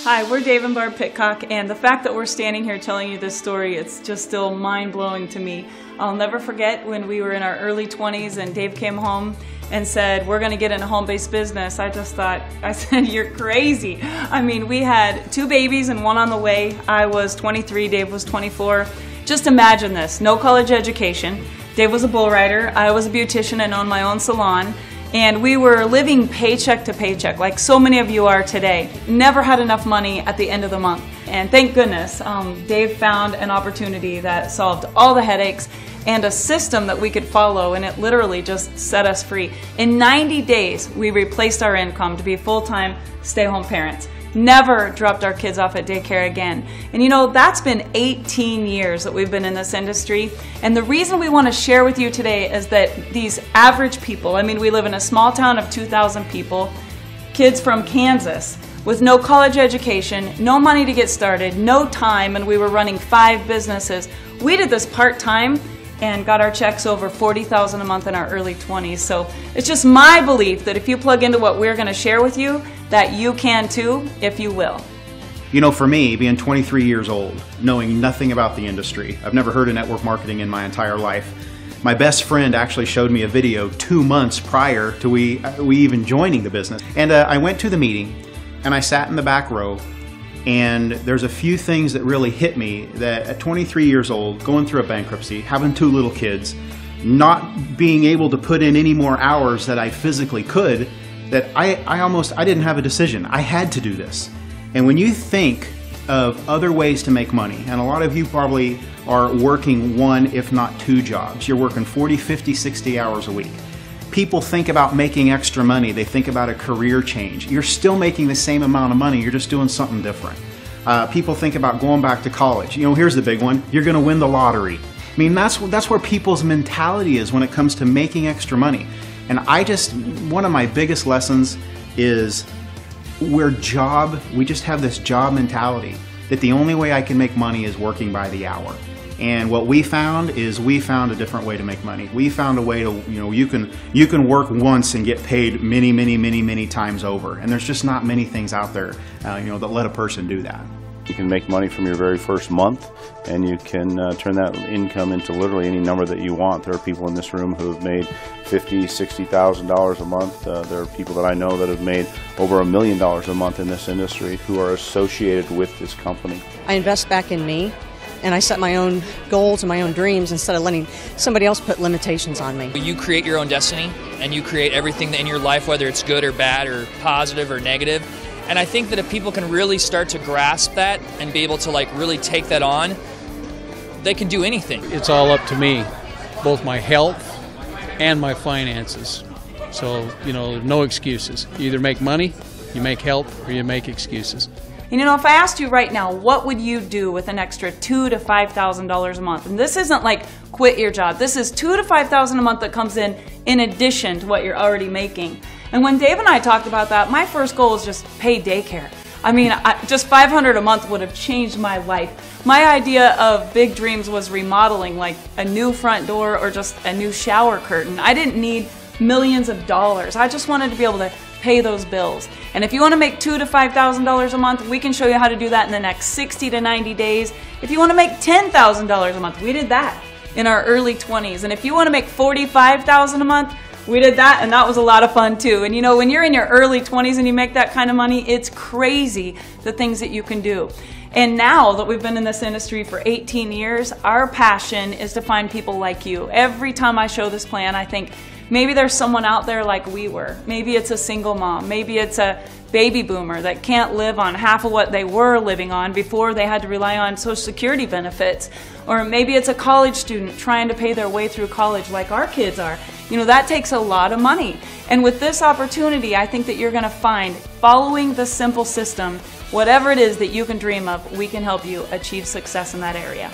Hi, we're Dave and Barb Pitcock, and the fact that we're standing here telling you this story, it's just still mind-blowing to me. I'll never forget when we were in our early 20s and Dave came home and said, we're going to get in a home-based business. I said, you're crazy. I mean, we had 2 babies and 1 on the way. I was 23, Dave was 24. Just imagine this, no college education. Dave was a bull rider, I was a beautician and owned my own salon. And we were living paycheck to paycheck, like so many of you are today. Never had enough money at the end of the month. And thank goodness, Dave found an opportunity that solved all the headaches and a system that we could follow, and it literally just set us free. In 90 days, we replaced our income to be full-time stay-home parents. Never dropped our kids off at daycare again. And you know, that's been 18 years that we've been in this industry. And the reason we want to share with you today is that these average people, I mean, we live in a small town of 2,000 people, kids from Kansas with no college education, no money to get started, no time, and we were running 5 businesses. We did this part-time and got our checks over $40,000 a month in our early 20s. So it's just my belief that if you plug into what we're going to share with you, that you can too, if you will. You know, for me, being 23 years old, knowing nothing about the industry, I've never heard of network marketing in my entire life. My best friend actually showed me a video 2 months prior to we even joining the business. And I went to the meeting and I sat in the back row, and there's a few things that really hit me that at 23 years old, going through a bankruptcy, having 2 little kids, not being able to put in any more hours that I physically could, that I didn't have a decision. I had to do this. And when you think of other ways to make money, and a lot of you probably are working 1, if not 2 jobs. You're working 40, 50, 60 hours a week. People think about making extra money. They think about a career change. You're still making the same amount of money. You're just doing something different. People think about going back to college. You know, here's the big one. You're going to win the lottery. I mean, that's where people's mentality is when it comes to making extra money. And one of my biggest lessons is we just have this job mentality that the only way I can make money is working by the hour. And what we found is we found a different way to make money. We found a way to, you know, you can work once and get paid many times over. And there's just not many things out there, you know, that let a person do that. You can make money from your very first month, and you can turn that income into literally any number that you want. There are people in this room who have made $50,000, $60,000 a month. There are people that I know that have made over $1 million a month in this industry who are associated with this company. I invest back in me, and I set my own goals and my own dreams instead of letting somebody else put limitations on me. You create your own destiny, and you create everything in your life, whether it's good or bad or positive or negative. And I think that if people can really start to grasp that and be able to really take that on, they can do anything. It's all up to me, both my health and my finances. So, you know, no excuses. You either make money, you make health, or you make excuses. And you know, if I asked you right now, what would you do with an extra $2,000 to $5,000 a month? And this isn't like quit your job. This is $2,000 to $5,000 a month that comes in addition to what you're already making. And when Dave and I talked about that, my first goal was just pay daycare. I mean, just $500 a month would have changed my life. My idea of big dreams was remodeling, like a new front door or just a new shower curtain. I didn't need millions of dollars. I just wanted to be able to pay those bills. And if you want to make $2,000 to $5,000 a month, we can show you how to do that in the next 60 to 90 days. If you want to make $10,000 a month, we did that in our early 20s. And if you want to make $45,000 a month, we did that, and that was a lot of fun too. And you know, when you're in your early 20s and you make that kind of money, it's crazy the things that you can do. And now that we've been in this industry for 18 years, our passion is to find people like you. Every time I show this plan, I think maybe there's someone out there like we were. Maybe it's a single mom. Maybe it's a baby boomer that can't live on half of what they were living on before they had to rely on Social Security benefits. Or maybe it's a college student trying to pay their way through college like our kids are. You know, that takes a lot of money. And with this opportunity, I think that you're going to find, following the simple system, whatever it is that you can dream of, we can help you achieve success in that area.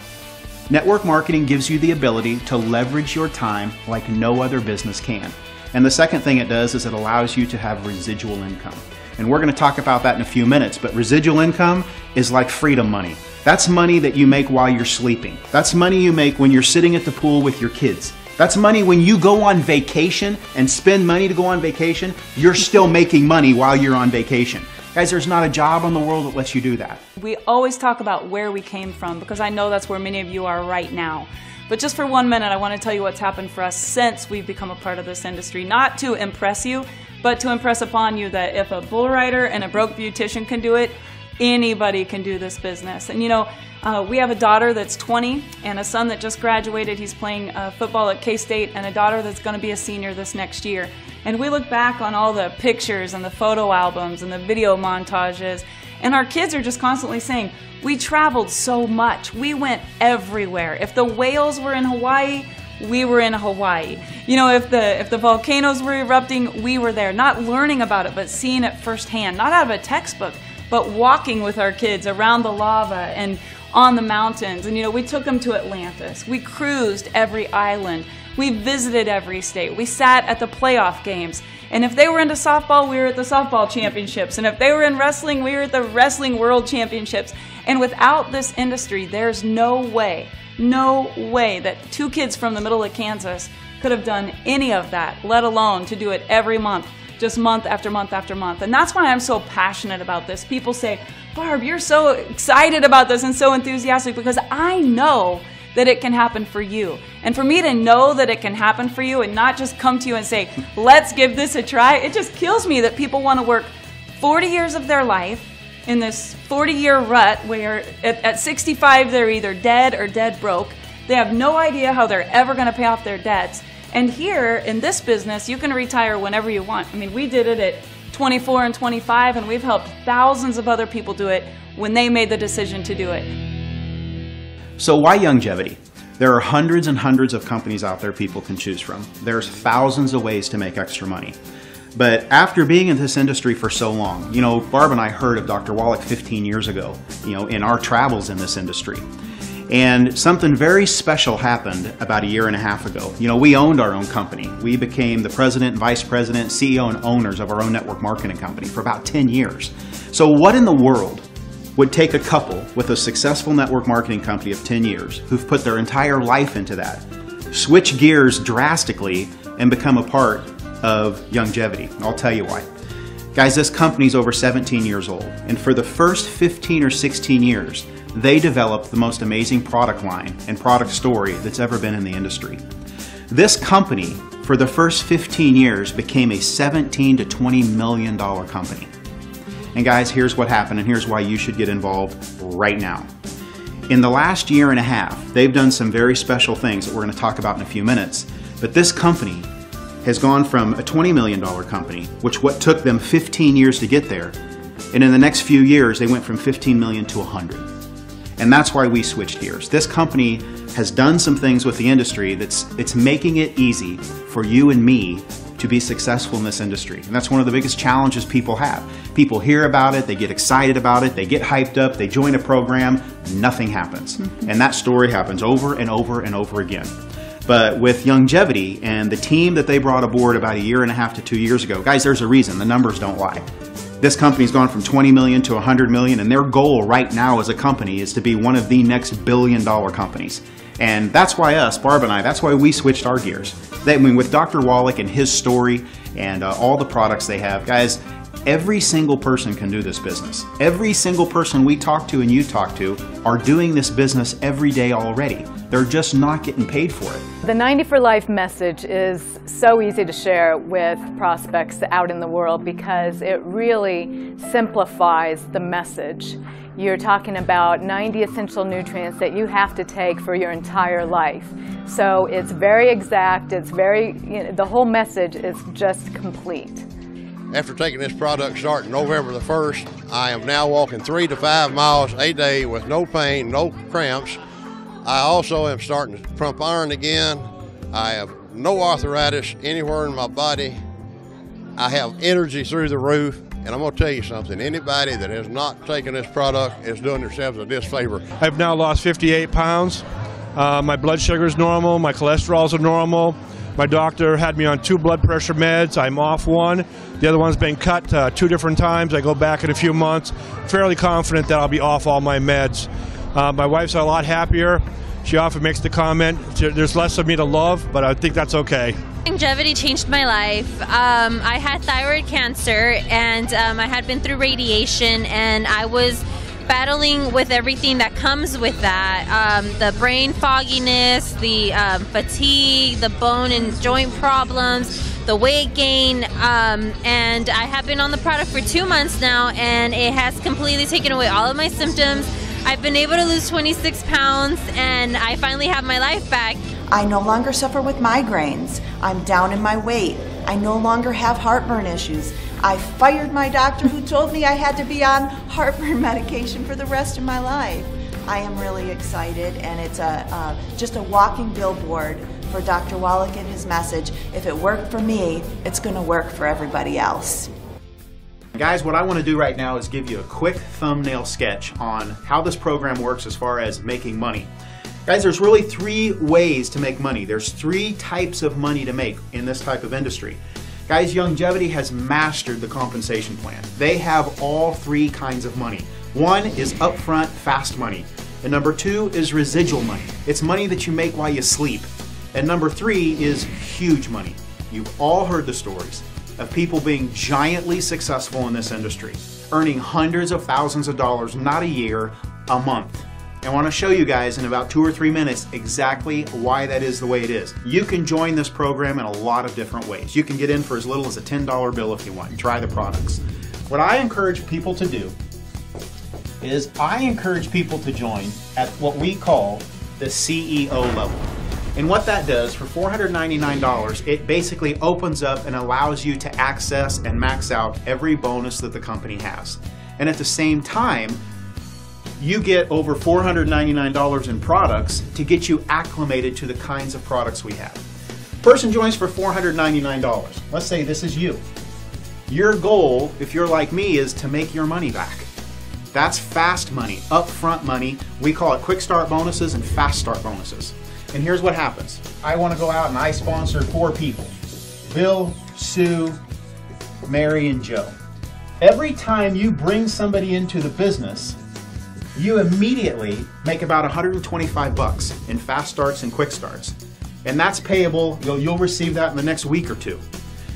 Network marketing gives you the ability to leverage your time like no other business can. And the second thing it does is it allows you to have residual income. And we're going to talk about that in a few minutes, but residual income is like freedom money. That's money that you make while you're sleeping. That's money you make when you're sitting at the pool with your kids. That's money when you go on vacation and spend money to go on vacation, you're still making money while you're on vacation. Guys, there's not a job in the world that lets you do that. We always talk about where we came from because I know that's where many of you are right now. But just for 1 minute, I want to tell you what's happened for us since we've become a part of this industry. Not to impress you, but to impress upon you that if a bull rider and a broke beautician can do it, anybody can do this business. And you know, we have a daughter that's 20 and a son that just graduated. He's playing football at K-State, and a daughter that's going to be a senior this next year. And we look back on all the pictures and the photo albums and the video montages, and our kids are just constantly saying, we traveled so much. We went everywhere. If the whales were in Hawaii, we were in Hawaii. You know, if the volcanoes were erupting, we were there. Not learning about it, but seeing it firsthand. Not out of a textbook, but walking with our kids around the lava and on the mountains. And you know, we took them to Atlantis. We cruised every island. We visited every state. We sat at the playoff games. And if they were into softball, we were at the softball championships. And if they were in wrestling, we were at the wrestling world championships. And without this industry, there's no way that two kids from the middle of Kansas could have done any of that, let alone to do it every month, just month after month after month. And that's why I'm so passionate about this. People say, Barb, you're so excited about this and so enthusiastic, because I know that it can happen for you. And for me to know that it can happen for you and not just come to you and say, let's give this a try, it just kills me that people want to work 40 years of their life in this 40-year rut where at 65 they're either dead or dead broke. They have no idea how they're ever going to pay off their debts. And here in this business, you can retire whenever you want. I mean, we did it at 24 and 25, and we've helped thousands of other people do it when they made the decision to do it. So why Youngevity? There are hundreds and hundreds of companies out there people can choose from. There's thousands of ways to make extra money. But after being in this industry for so long, you know, Barb and I heard of Dr. Wallach 15 years ago, you know, in our travels in this industry. And something very special happened about a year and a half ago. You know, we owned our own company. We became the president, vice president, CEO, and owners of our own network marketing company for about 10 years. So what in the world would take a couple with a successful network marketing company of 10 years who've put their entire life into that, switch gears drastically, and become a part of Youngevity? I'll tell you why. Guys, this company's over 17 years old, and for the first 15 or 16 years, they developed the most amazing product line and product story that's ever been in the industry. This company, for the first 15 years, became a $17 to $20 million company. And guys, here's what happened, and here's why you should get involved right now. In the last year and a half, they've done some very special things that we're going to talk about in a few minutes, but this company has gone from a $20 million company, which what took them 15 years to get there, and in the next few years, they went from 15 million to 100. And that's why we switched gears. This company has done some things with the industry it's making it easy for you and me to be successful in this industry. And that's one of the biggest challenges people have. People hear about it, they get excited about it, they get hyped up, they join a program, nothing happens. And that story happens over and over and over again. But with Youngevity and the team that they brought aboard about a year and a half to 2 years ago, guys, there's a reason, the numbers don't lie. This company's gone from 20 million to 100 million, and their goal right now as a company is to be one of the next billion-dollar companies. And that's why Barb and I, that's why we switched our gears. I mean, with Dr. Wallach and his story and all the products they have. Guys, every single person can do this business. Every single person we talk to and you talk to are doing this business every day already. They're just not getting paid for it. The 90 for Life message is so easy to share with prospects out in the world because it really simplifies the message. You're talking about 90 essential nutrients that you have to take for your entire life. So it's very exact, it's very, the whole message is just complete. After taking this product starting November the 1st, I am now walking 3 to 5 miles a day with no pain, no cramps. I also am starting to pump iron again. I have no arthritis anywhere in my body. I have energy through the roof. And I'm going to tell you something, anybody that has not taken this product is doing themselves a disfavor. I've now lost 58 pounds. My blood sugar is normal, my cholesterol's are normal. My doctor had me on 2 blood pressure meds. I'm off one. The other one's been cut 2 different times. I go back in a few months. Fairly confident that I'll be off all my meds. My wife's a lot happier. She often makes the comment, there's less of me to love, but I think that's okay. Youngevity changed my life. I had thyroid cancer, and I had been through radiation, and I was battling with everything that comes with that. The brain fogginess, the fatigue, the bone and joint problems, the weight gain, and I have been on the product for 2 months now, and it has completely taken away all of my symptoms. I've been able to lose 26 pounds, and I finally have my life back. I no longer suffer with migraines. I'm down in my weight. I no longer have heartburn issues. I fired my doctor who told me I had to be on heartburn medication for the rest of my life. I am really excited, and it's just a walking billboard for Dr. Wallach and his message. If it worked for me, it's going to work for everybody else. Guys, what I want to do right now is give you a quick thumbnail sketch on how this program works as far as making money. Guys, there's really 3 ways to make money. There's 3 types of money to make in this type of industry. Guys, Youngevity has mastered the compensation plan. They have all 3 kinds of money. 1 is upfront, fast money. And number 2 is residual money. It's money that you make while you sleep. And number 3 is huge money. You've all heard the stories of people being giantly successful in this industry, earning hundreds of thousands of dollars, not a year, a month. I want to show you guys in about 2 or 3 minutes exactly why that is the way it is. You can join this program in a lot of different ways. You can get in for as little as a $10 bill if you want and try the products. What I encourage people to do is I encourage people to join at what we call the CEO level. And what that does, for $499, it basically opens up and allows you to access and max out every bonus that the company has. And at the same time, you get over $499 in products to get you acclimated to the kinds of products we have. Person joins for $499. Let's say this is you. Your goal, if you're like me, is to make your money back. That's fast money, upfront money. We call it quick start bonuses and fast start bonuses. And here's what happens. I want to go out and I sponsor 4 people. Bill, Sue, Mary, and Joe. Every time you bring somebody into the business, you immediately make about 125 bucks in fast starts and quick starts. And that's payable, you'll receive that in the next week or 2.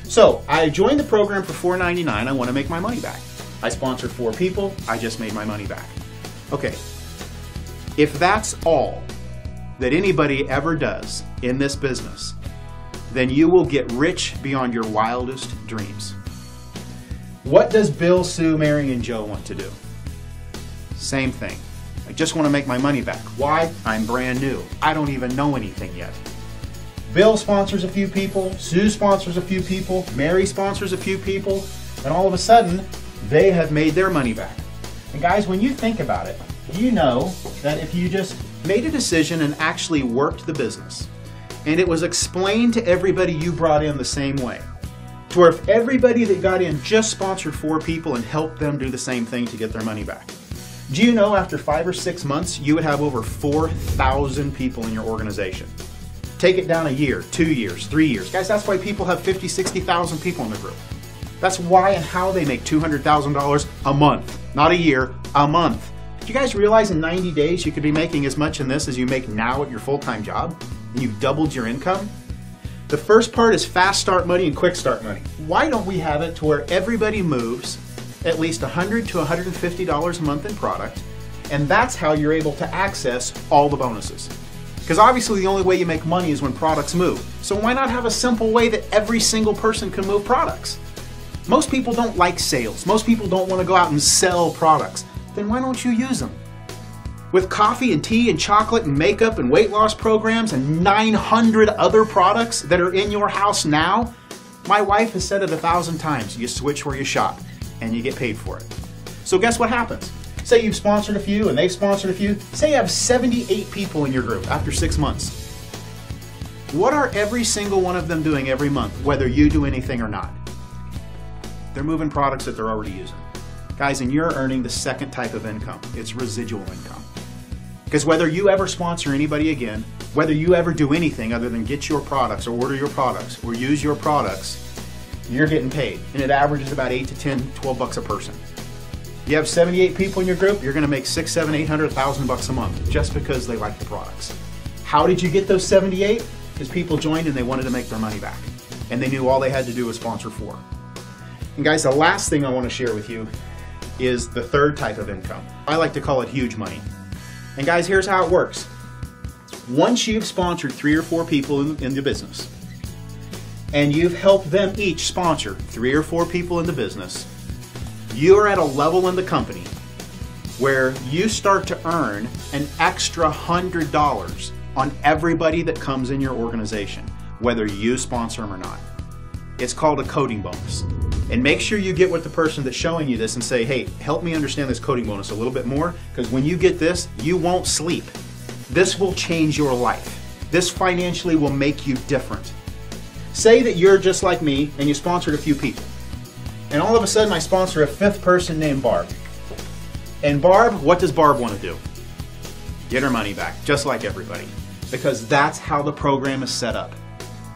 So I joined the program for $499, I want to make my money back. I sponsored 4 people, I just made my money back. Okay, if that's all that anybody ever does in this business, then you will get rich beyond your wildest dreams. What does Bill, Sue, Mary, and Joe want to do? Same thing. I just want to make my money back. Why? I'm brand new. I don't even know anything yet. Bill sponsors a few people, Sue sponsors a few people, Mary sponsors a few people, and all of a sudden, they have made their money back. And guys, when you think about it, you know that if you just made a decision and actually worked the business, and it was explained to everybody you brought in the same way, to where if everybody that got in just sponsored 4 people and helped them do the same thing to get their money back. Do you know after 5 or 6 months, you would have over 4,000 people in your organization? Take it down a year, 2 years, 3 years. Guys, that's why people have 50, 60,000 people in the group. That's why and how they make $200,000 a month, not a year, a month. Do you guys realize in 90 days you could be making as much in this as you make now at your full-time job? And you've doubled your income? The first part is fast start money and quick start money. Why don't we have it to where everybody moves at least $100 to $150 a month in product, and that's how you're able to access all the bonuses. Because obviously the only way you make money is when products move. So why not have a simple way that every single person can move products? Most people don't like sales. Most people don't want to go out and sell products. Then why don't you use them? With coffee and tea and chocolate and makeup and weight loss programs and 900 other products that are in your house now, my wife has said it 1,000 times, you switch where you shop and you get paid for it. So guess what happens? Say you've sponsored a few and they've sponsored a few. Say you have 78 people in your group after 6 months. What are every single one of them doing every month, whether you do anything or not? They're moving products that they're already using. Guys, and you're earning the second type of income. It's residual income. Because whether you ever sponsor anybody again, whether you ever do anything other than get your products or order your products or use your products, you're getting paid. And it averages about 8 to 10, 12 bucks a person. You have 78 people in your group, you're gonna make 6, 7, 800, 1,000 bucks a month just because they like the products. How did you get those 78? Because people joined and they wanted to make their money back. And they knew all they had to do was sponsor 4. And guys, the last thing I want to share with you is the third type of income. I like to call it huge money. And guys, here's how it works. Once you've sponsored 3 or 4 people in the business, and you've helped them each sponsor 3 or 4 people in the business, you're at a level in the company where you start to earn an extra $100 on everybody that comes in your organization, whether you sponsor them or not. It's called a coding bonus. And make sure you get with the person that's showing you this and say, hey, help me understand this coding bonus a little bit more, because when you get this, you won't sleep. This will change your life. This financially will make you different. Say that you're just like me and you sponsored a few people. And all of a sudden I sponsor a 5th person named Barb. And Barb, what does Barb want to do? Get her money back, just like everybody. Because that's how the program is set up.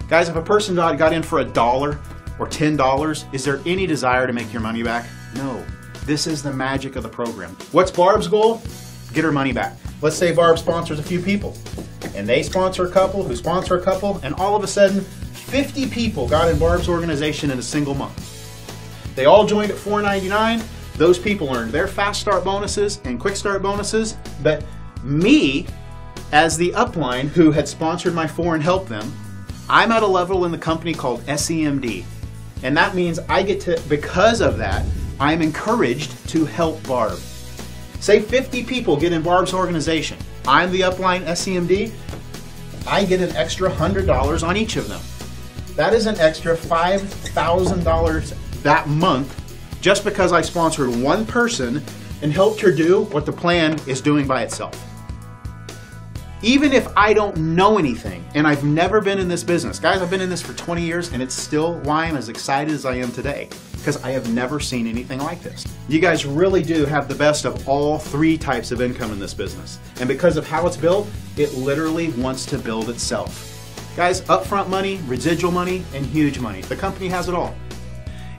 Guys, if a person got in for $1 or $10, is there any desire to make your money back? No. This is the magic of the program. What's Barb's goal? Get her money back. Let's say Barb sponsors a few people, and they sponsor a couple, who sponsor a couple, and all of a sudden, 50 people got in Barb's organization in a single month. They all joined at $4.99. Those people earned their fast start bonuses and quick start bonuses, but me, as the upline who had sponsored my 4 and helped them, I'm at a level in the company called SEMD. And that means I get to, because of that, I'm encouraged to help Barb. Say 50 people get in Barb's organization. I'm the upline SEMD. I get an extra $100 on each of them. That is an extra $5,000 that month just because I sponsored one person and helped her do what the plan is doing by itself. Even if I don't know anything, and I've never been in this business. Guys, I've been in this for 20 years, and it's still why I'm as excited as I am today, because I have never seen anything like this. You guys really do have the best of all 3 types of income in this business. And because of how it's built, it literally wants to build itself. Guys, upfront money, residual money, and huge money. The company has it all.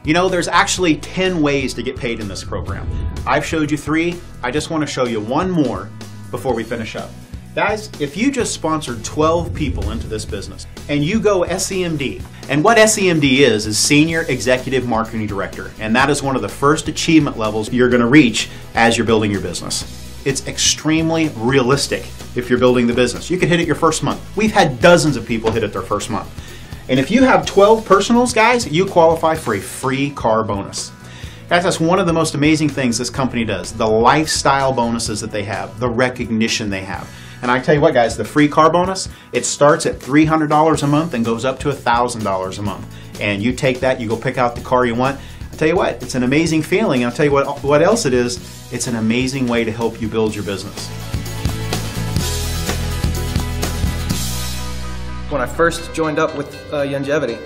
You know, there's actually 10 ways to get paid in this program. I've showed you 3. I just want to show you one more before we finish up. Guys, if you just sponsored 12 people into this business and you go SEMD, and what SEMD is Senior Executive Marketing Director, and that is one of the first achievement levels you're going to reach as you're building your business. It's extremely realistic if you're building the business. You can hit it your first month. We've had dozens of people hit it their first month. And if you have 12 personals, guys, you qualify for a free car bonus. Guys, that's one of the most amazing things this company does. The lifestyle bonuses that they have, the recognition they have. And I tell you what, guys, the free car bonus, it starts at $300 a month and goes up to $1,000 a month. And you take that, you go pick out the car you want. I tell you what, it's an amazing feeling. I'll tell you what else it is. It's an amazing way to help you build your business. When I first joined up with Youngevity,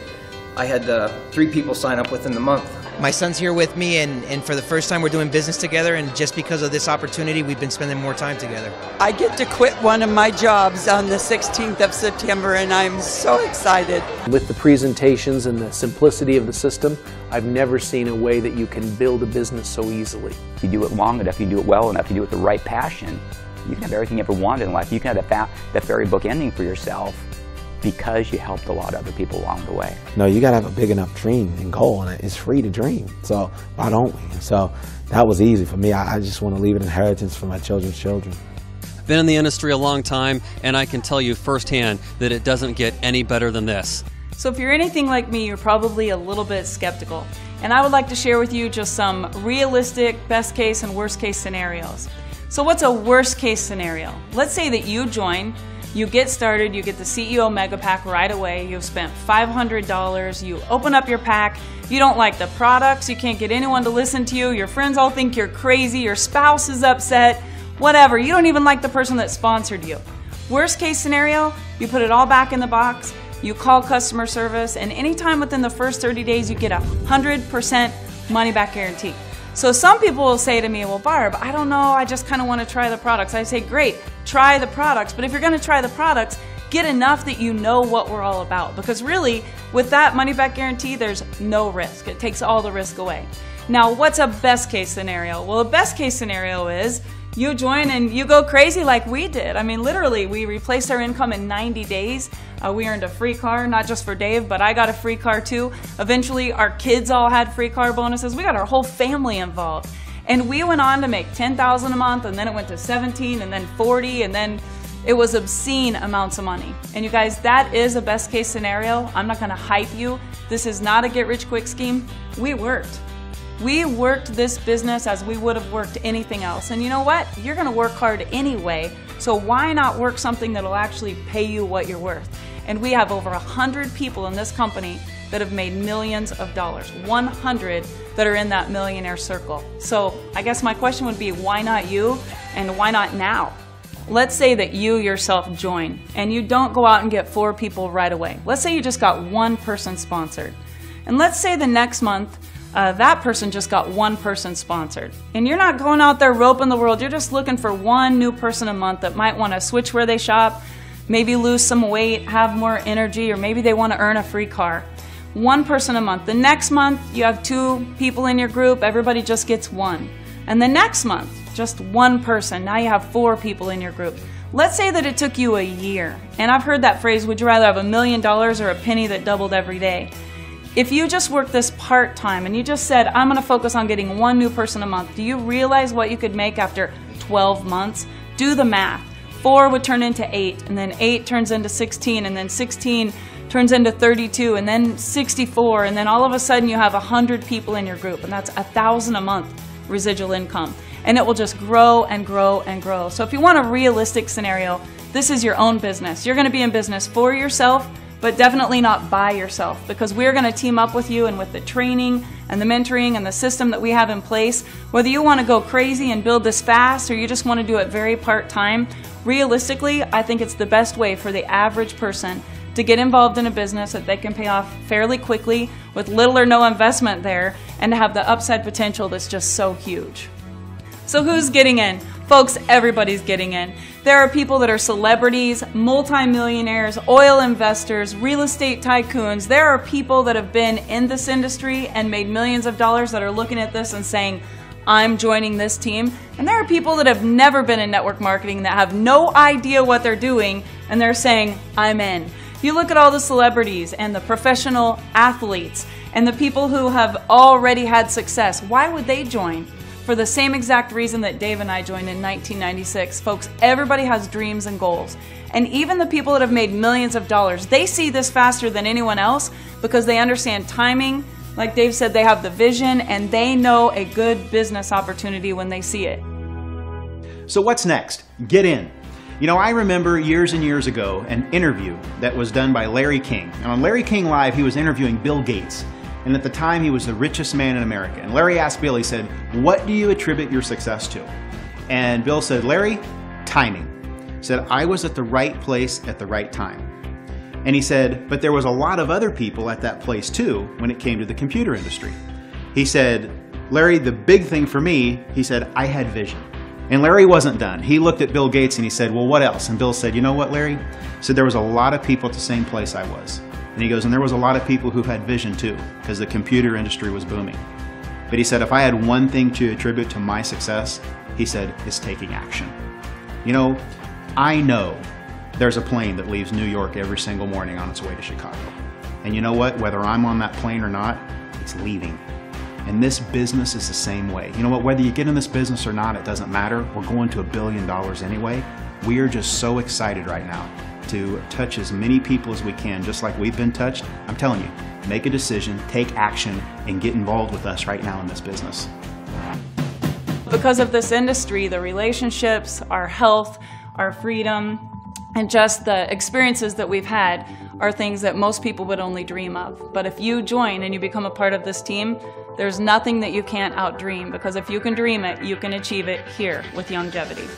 I had 3 people sign up within the month. My son's here with me, and for the first time we're doing business together, and just because of this opportunity, we've been spending more time together. I get to quit one of my jobs on the 16th of September, and I'm so excited. With the presentations and the simplicity of the system, I've never seen a way that you can build a business so easily. If you do it long enough, you do it well enough, you do it with the right passion, you can have everything you ever wanted in life. You can have that fairy book ending for yourself, because you helped a lot of other people along the way. No, you gotta have a big enough dream and goal, and it's free to dream. So why don't we? And so that was easy for me. I just want to leave an inheritance for my children's children. I've been in the industry a long time, and I can tell you firsthand that it doesn't get any better than this. So if you're anything like me, you're probably a little bit skeptical. And I would like to share with you just some realistic best case and worst case scenarios. So what's a worst case scenario? Let's say that you join, you get started, you get the CEO Mega Pack right away, you've spent $500, you open up your pack, you don't like the products, you can't get anyone to listen to you, your friends all think you're crazy, your spouse is upset, whatever, you don't even like the person that sponsored you. Worst case scenario, you put it all back in the box, you call customer service, and anytime within the first 30 days you get a 100% money back guarantee. So some people will say to me, well, Barb, I don't know, I just kind of want to try the products. I say, great, try the products, but if you're going to try the products, get enough that you know what we're all about. Because really, with that money back guarantee, there's no risk. It takes all the risk away. Now, what's a best case scenario? Well, a best case scenario is you join and you go crazy like we did. I mean, literally, we replaced our income in 90 days. We earned a free car, not just for Dave, but I got a free car too. Eventually, our kids all had free car bonuses. We got our whole family involved. And we went on to make $10,000 a month, and then it went to 17, and then 40, and then it was obscene amounts of money. And you guys, that is a best case scenario. I'm not gonna hype you. This is not a get rich quick scheme. We worked. We worked this business as we would have worked anything else. And you know what? You're gonna work hard anyway, so why not work something that'll actually pay you what you're worth? And we have over 100 people in this company that have made millions of dollars. 100 that are in that millionaire circle. So I guess my question would be, why not you? And why not now? Let's say that you yourself join and you don't go out and get 4 people right away. Let's say you just got 1 person sponsored. And let's say the next month, that person just got 1 person sponsored. And you're not going out there roping the world, you're just looking for 1 new person a month that might want to switch where they shop, maybe lose some weight, have more energy, or maybe they want to earn a free car. 1 person a month. The next month, you have 2 people in your group, everybody just gets 1. And the next month, just 1 person. Now you have 4 people in your group. Let's say that it took you a year. And I've heard that phrase, would you rather have $1 million or a penny that doubled every day? If you just work this part-time and you just said, I'm going to focus on getting 1 new person a month, do you realize what you could make after 12 months? Do the math. 4 would turn into 8, and then 8 turns into 16, and then 16 turns into 32, and then 64, and then all of a sudden you have 100 people in your group, and that's $1,000 a month residual income. And it will just grow and grow and grow. So if you want a realistic scenario, this is your own business. You're going to be in business for yourself, but definitely not by yourself, because we're going to team up with you, and with the training and the mentoring and the system that we have in place, whether you want to go crazy and build this fast or you just want to do it very part-time, realistically, I think it's the best way for the average person to get involved in a business that they can pay off fairly quickly with little or no investment there, and to have the upside potential that's just so huge. So who's getting in? Folks, everybody's getting in. There are people that are celebrities, multimillionaires, oil investors, real estate tycoons. There are people that have been in this industry and made millions of dollars that are looking at this and saying, I'm joining this team. And there are people that have never been in network marketing that have no idea what they're doing, and they're saying, I'm in. You look at all the celebrities and the professional athletes and the people who have already had success. Why would they join? For the same exact reason that Dave and I joined in 1996. Folks, everybody has dreams and goals. And even the people that have made millions of dollars, they see this faster than anyone else because they understand timing. Like Dave said, they have the vision and they know a good business opportunity when they see it. So what's next? Get in. You know, I remember years and years ago an interview that was done by Larry King. And on Larry King Live, he was interviewing Bill Gates. And at the time, he was the richest man in America. And Larry asked Bill, he said, what do you attribute your success to? And Bill said, Larry, timing. He said, I was at the right place at the right time. And he said, but there was a lot of other people at that place too when it came to the computer industry. He said, Larry, the big thing for me, he said, I had vision. And Larry wasn't done. He looked at Bill Gates and he said, well, what else? And Bill said, you know what, Larry? He said, there was a lot of people at the same place I was. And he goes, and there was a lot of people who had vision too, because the computer industry was booming. But he said, if I had one thing to attribute to my success, he said, is taking action. You know there's a plane that leaves New York every single morning on its way to Chicago. And you know what? Whether I'm on that plane or not, it's leaving. And this business is the same way. You know what? Whether you get in this business or not, it doesn't matter. We're going to $1 billion anyway. We are just so excited right now to touch as many people as we can, just like we've been touched. I'm telling you, make a decision, take action, and get involved with us right now in this business. Because of this industry, the relationships, our health, our freedom, and just the experiences that we've had are things that most people would only dream of. But if you join and you become a part of this team, there's nothing that you can't outdream, because if you can dream it, you can achieve it here with Youngevity.